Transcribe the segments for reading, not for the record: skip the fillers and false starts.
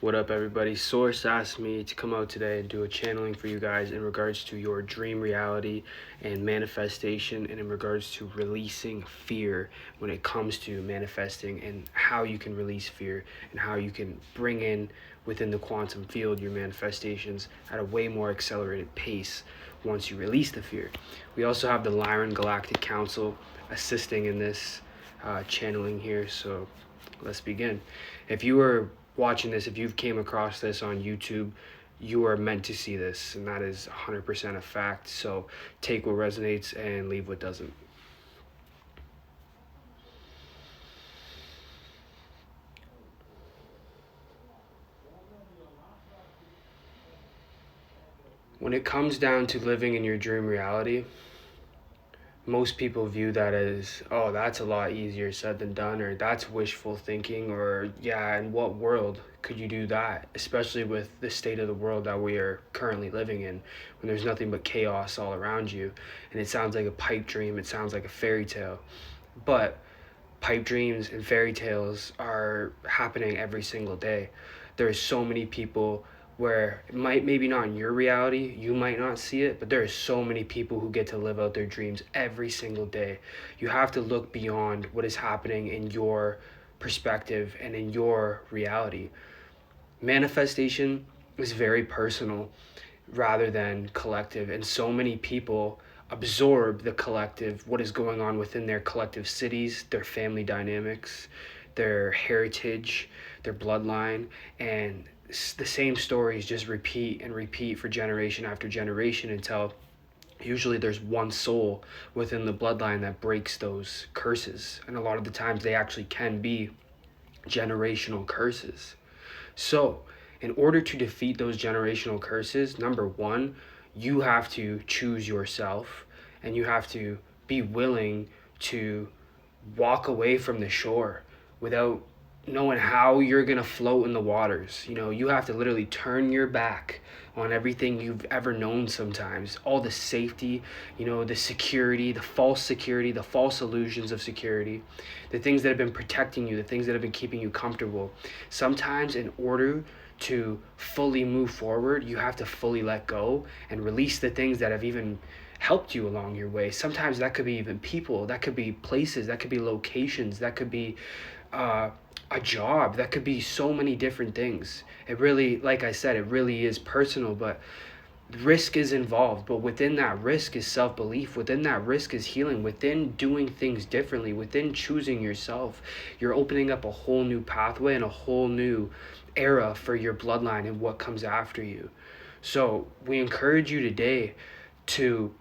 What up, everybody? Source asked me to come out today and do a channeling for you guys in regards to your dream reality and manifestation, and in regards to releasing fear when it comes to manifesting, and how you can release fear and how you can bring in within the quantum field your manifestations at a way more accelerated pace once you release the fear. We also have the Lyran Galactic Council assisting in this channeling here, so let's begin. If you are watching this, if you've came across this on YouTube, you are meant to see this, and that is 100% a fact. So take what resonates and leave what doesn't. When it comes down to living in your dream reality, most people view that as, oh, that's a lot easier said than done, or that's wishful thinking, or yeah, in what world could you do that? Especially with the state of the world that we are currently living in, when there's nothing but chaos all around you. And it sounds like a pipe dream, it sounds like a fairy tale. But pipe dreams and fairy tales are happening every single day. There's so many people where it might, maybe not in your reality, you might not see it, but there are so many people who get to live out their dreams every single day. You have to look beyond what is happening in your perspective and in your reality. Manifestation is very personal rather than collective, and so many people absorb the collective, what is going on within their collective cities, their family dynamics, their heritage, their bloodline, and the same stories just repeat and repeat for generation after generation until usually there's one soul within the bloodline that breaks those curses. And a lot of the times they actually can be generational curses. So, in order to defeat those generational curses, number one, you have to choose yourself, and you have to be willing to walk away from the shore without knowing how you're going to float in the waters. You have to literally turn your back on everything you've ever known sometimes. All the safety, the security, the false illusions of security, the things that have been protecting you, the things that have been keeping you comfortable. Sometimes in order to fully move forward, you have to fully let go and release the things that have even helped you along your way. Sometimes that could be even people, that could be places, that could be locations, that could be a job, that could be so many different things. It really, like I said, it really is personal, but risk is involved. But within that risk is self-belief, within that risk is healing, within doing things differently, within choosing yourself. You're opening up a whole new pathway and a whole new era for your bloodline and what comes after you. So we encourage you today to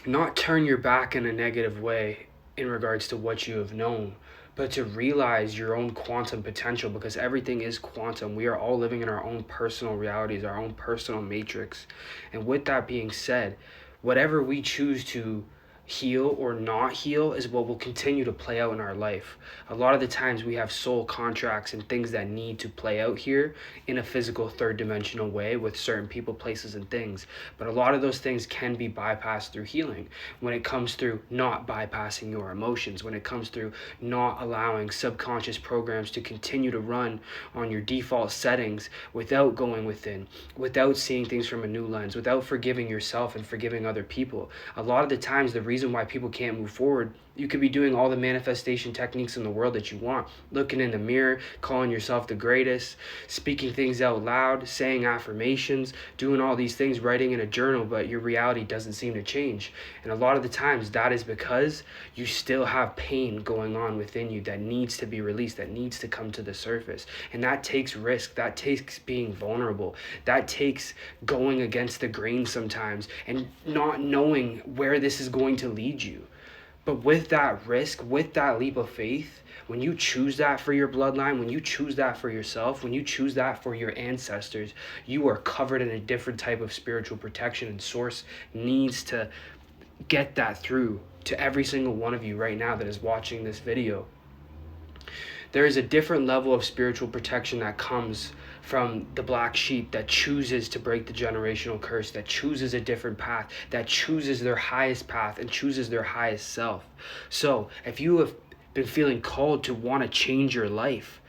not turn your back in a negative way in regards to what you have known, but to realize your own quantum potential, because everything is quantum. We are all living in our own personal realities, our own personal matrix. And with that being said, whatever we choose to heal or not heal is what will continue to play out in our life. A lot of the times we have soul contracts and things that need to play out here in a physical third dimensional way with certain people, places, and things. But a lot of those things can be bypassed through healing. When it comes through not bypassing your emotions, when it comes through not allowing subconscious programs to continue to run on your default settings without going within, without seeing things from a new lens, without forgiving yourself and forgiving other people. A lot of the times the reason why people can't move forward, you could be doing all the manifestation techniques in the world that you want, looking in the mirror, calling yourself the greatest, speaking things out loud, saying affirmations, doing all these things, writing in a journal, but your reality doesn't seem to change. And a lot of the times that is because you still have pain going on within you that needs to be released, that needs to come to the surface. And that takes risk, that takes being vulnerable, that takes going against the grain sometimes and not knowing where this is going to lead you. But with that risk, with that leap of faith, when you choose that for your bloodline, when you choose that for yourself, when you choose that for your ancestors, you are covered in a different type of spiritual protection, and Source needs to get that through to every single one of you right now that is watching this video. There is a different level of spiritual protection that comes from the black sheep that chooses to break the generational curse, that chooses a different path, that chooses their highest path and chooses their highest self. So if you have been feeling called to want to change your life,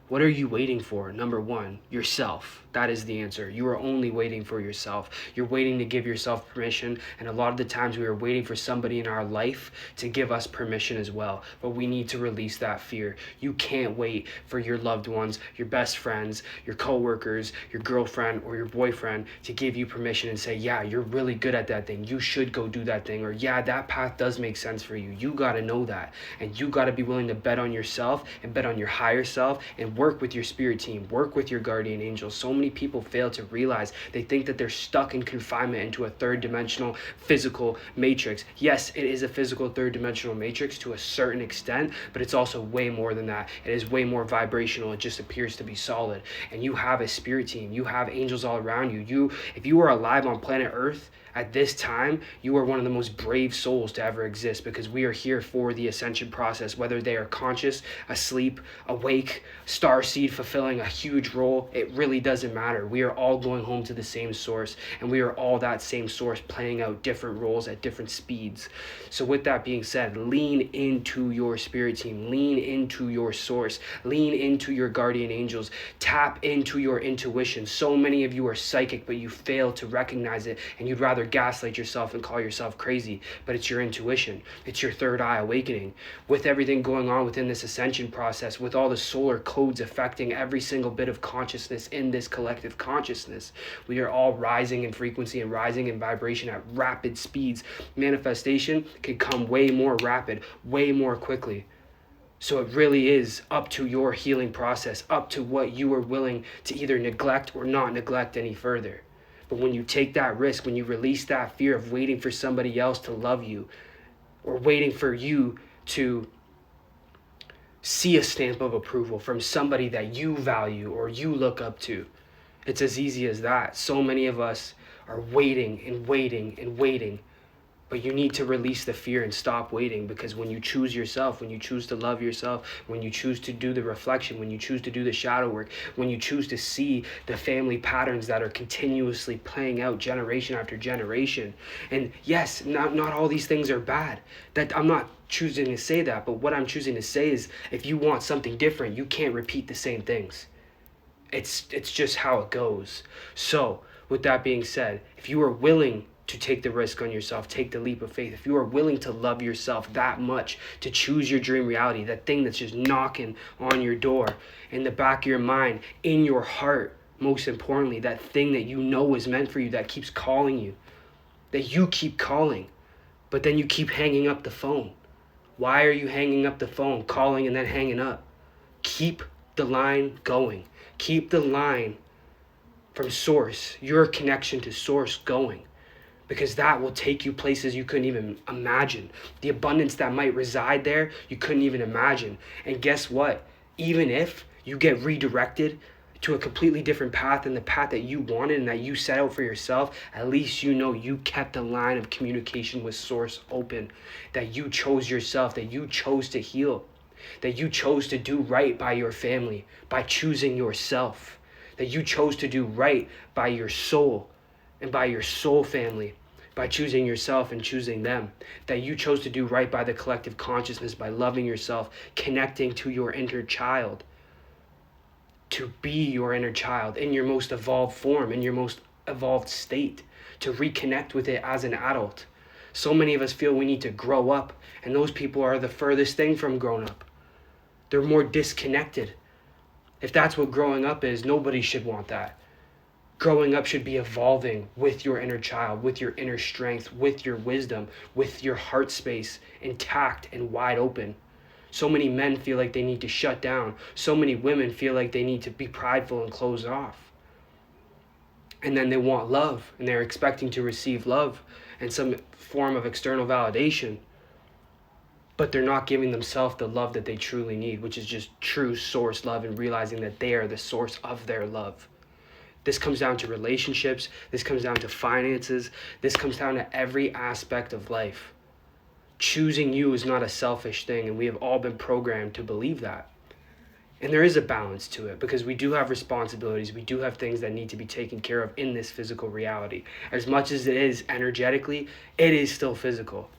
What are you waiting for? Number one, yourself. That is the answer. You are only waiting for yourself. You're waiting to give yourself permission. And a lot of the times we are waiting for somebody in our life to give us permission as well. But we need to release that fear. You can't wait for your loved ones, your best friends, your coworkers, your girlfriend or your boyfriend to give you permission and say, yeah, you're really good at that thing. You should go do that thing. Or yeah, that path does make sense for you. You got to know that. And you got to be willing to bet on yourself and bet on your higher self and work with your spirit team, work with your guardian angels. So many people fail to realize they think that they're stuck in confinement into a third dimensional physical matrix. Yes, it is a physical third dimensional matrix to a certain extent, but it's also way more than that. It is way more vibrational. It just appears to be solid. And you have a spirit team. You have angels all around you. If you are alive on planet Earth at this time, you are one of the most brave souls to ever exist, because we are here for the ascension process, whether they are conscious, asleep, awake, starseed, fulfilling a huge role. It really doesn't matter. We are all going home to the same source, and we are all that same source playing out different roles at different speeds. So with that being said, lean into your spirit team, lean into your source, lean into your guardian angels, tap into your intuition. So many of you are psychic, but you fail to recognize it, and you'd rather gaslight yourself and call yourself crazy. But it's your intuition. It's your third eye awakening. With everything going on within this ascension process, with all the solar codes affecting every single bit of consciousness in this collective consciousness, we are all rising in frequency and rising in vibration at rapid speeds. Manifestation can come way more rapid, way more quickly. So it really is up to your healing process, up to what you are willing to either neglect or not neglect any further. But when you take that risk, when you release that fear of waiting for somebody else to love you, or waiting for you to see a stamp of approval from somebody that you value or you look up to, it's as easy as that. So many of us are waiting and waiting and waiting. But you need to release the fear and stop waiting, because when you choose yourself, when you choose to love yourself, when you choose to do the reflection, when you choose to do the shadow work, when you choose to see the family patterns that are continuously playing out generation after generation. And yes, not all these things are bad. That I'm not choosing to say that, but what I'm choosing to say is if you want something different, you can't repeat the same things. It's just how it goes. So, with that being said, if you are willing to take the risk on yourself, take the leap of faith, if you are willing to love yourself that much, to choose your dream reality, that thing that's just knocking on your door, in the back of your mind, in your heart, most importantly, that thing that you know is meant for you, that keeps calling you, that you keep calling, but then you keep hanging up the phone. Why are you hanging up the phone, calling and then hanging up? Keep the line going. Keep the line from source, your connection to source going. Because that will take you places you couldn't even imagine. The abundance that might reside there, you couldn't even imagine. And guess what? Even if you get redirected to a completely different path than the path that you wanted and that you set out for yourself, at least you know you kept the line of communication with source open, that you chose yourself, that you chose to heal, that you chose to do right by your family by choosing yourself, that you chose to do right by your soul and by your soul family by choosing yourself and choosing them, that you chose to do right by the collective consciousness by loving yourself, connecting to your inner child, to be your inner child in your most evolved form, in your most evolved state, to reconnect with it as an adult. So many of us feel we need to grow up, and those people are the furthest thing from grown up. They're more disconnected. If that's what growing up is, nobody should want that. Growing up should be evolving with your inner child, with your inner strength, with your wisdom, with your heart space intact and wide open. So many men feel like they need to shut down. So many women feel like they need to be prideful and close off. And then they want love, and they're expecting to receive love and some form of external validation. But they're not giving themselves the love that they truly need, which is just true source love, and realizing that they are the source of their love. This comes down to relationships. This comes down to finances. This comes down to every aspect of life. Choosing you is not a selfish thing, and we have all been programmed to believe that. And there is a balance to it, because we do have responsibilities. We do have things that need to be taken care of in this physical reality. As much as it is energetically, it is still physical.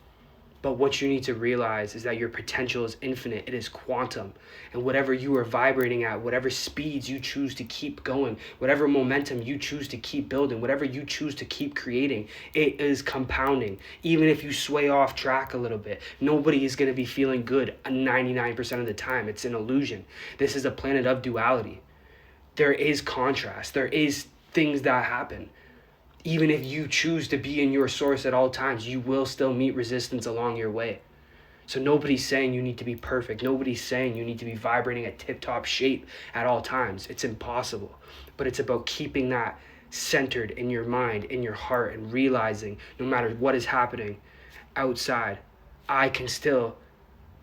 But what you need to realize is that your potential is infinite. It is quantum. And whatever you are vibrating at, whatever speeds you choose to keep going, whatever momentum you choose to keep building, whatever you choose to keep creating, it is compounding. Even if you sway off track a little bit, nobody is going to be feeling good 99% of the time. It's an illusion. This is a planet of duality. There is contrast. There is things that happen. Even if you choose to be in your source at all times, you will still meet resistance along your way. So nobody's saying you need to be perfect. Nobody's saying you need to be vibrating at tip-top shape at all times. It's impossible. But it's about keeping that centered in your mind, in your heart, and realizing no matter what is happening outside, I can still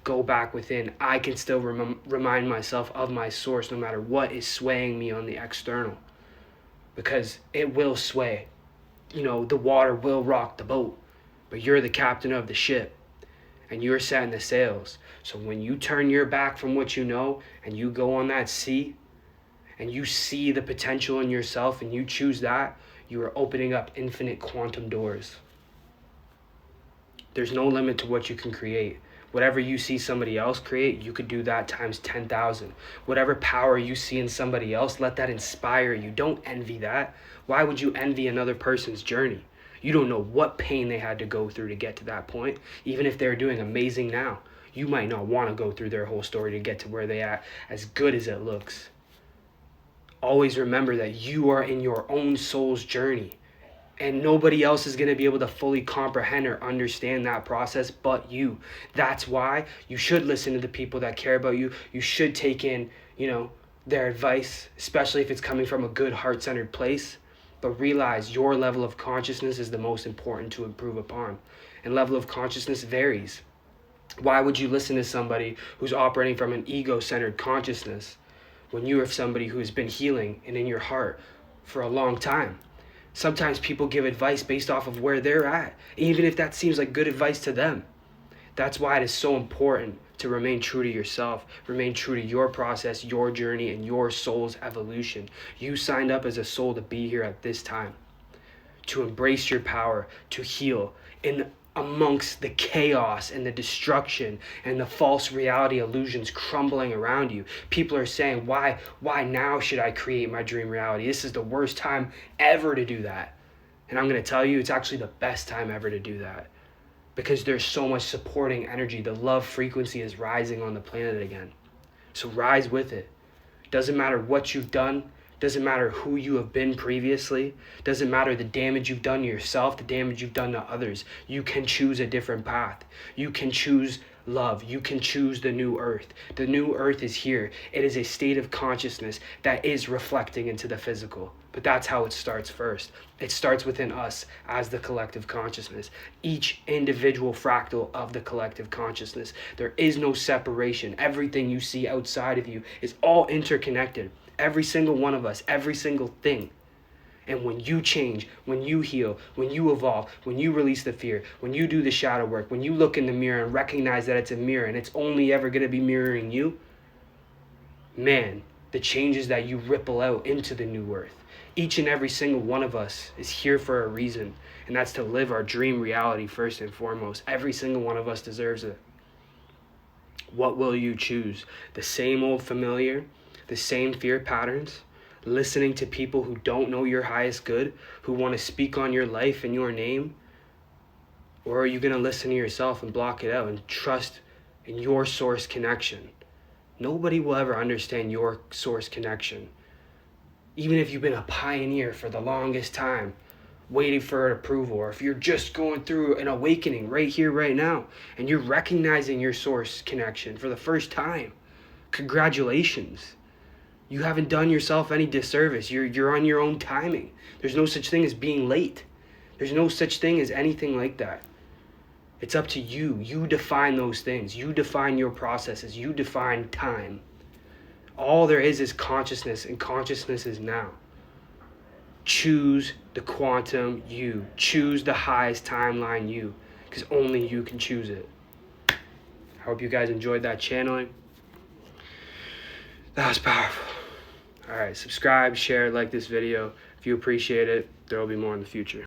go back within. I can still remind myself of my source no matter what is swaying me on the external. Because it will sway. The water will rock the boat, but you're the captain of the ship and you're setting the sails. So when you turn your back from what you know and you go on that sea and you see the potential in yourself and you choose that, you are opening up infinite quantum doors. There's no limit to what you can create. Whatever you see somebody else create, you could do that times 10,000. Whatever power you see in somebody else, let that inspire you. Don't envy that. Why would you envy another person's journey? You don't know what pain they had to go through to get to that point. Even if they're doing amazing now, you might not want to go through their whole story to get to where they are, as good as it looks. Always remember that you are in your own soul's journey. And nobody else is going to be able to fully comprehend or understand that process but you. That's why you should listen to the people that care about you. You should take in, their advice, especially if it's coming from a good heart-centered place. But realize your level of consciousness is the most important to improve upon. And level of consciousness varies. Why would you listen to somebody who's operating from an ego-centered consciousness when you are somebody who's been healing and in your heart for a long time? Sometimes people give advice based off of where they're at, even if that seems like good advice to them. That's why it is so important to remain true to yourself, remain true to your process, your journey, and your soul's evolution. You signed up as a soul to be here at this time, to embrace your power, to heal in amongst the chaos and the destruction and the false reality illusions crumbling around you. People are saying, why now should I create my dream reality? This is the worst time ever to do that. And I'm going to tell you, it's actually the best time ever to do that, because there's so much supporting energy. The love frequency is rising on the planet again. So rise with it. Doesn't matter what you've done. Doesn't matter who you have been previously. Doesn't matter the damage you've done to yourself, the damage you've done to others. You can choose a different path. You can choose love. You can choose the new earth. The new earth is here. It is a state of consciousness that is reflecting into the physical. But that's how it starts first. It starts within us as the collective consciousness. Each individual fractal of the collective consciousness. There is no separation. Everything you see outside of you is all interconnected. Every single one of us, every single thing. And when you change, when you heal, when you evolve, when you release the fear, when you do the shadow work, when you look in the mirror and recognize that it's a mirror and it's only ever going to be mirroring you, man, the changes that you ripple out into the new earth. Each and every single one of us is here for a reason, and that's to live our dream reality first and foremost. Every single one of us deserves it. What will you choose? The same old familiar? The same fear patterns, listening to people who don't know your highest good, who want to speak on your life and your name? Or are you going to listen to yourself and block it out and trust in your source connection? Nobody will ever understand your source connection. Even if you've been a pioneer for the longest time, waiting for approval, or if you're just going through an awakening right here, right now, and you're recognizing your source connection for the first time, congratulations. You haven't done yourself any disservice. You're on your own timing. There's no such thing as being late. There's no such thing as anything like that. It's up to you. You define those things. You define your processes. You define time. All there is consciousness, and consciousness is now. Choose the quantum you. Choose the highest timeline you, because only you can choose it. I hope you guys enjoyed that channeling. That was powerful. All right, subscribe, share, like this video. If you appreciate it, there will be more in the future.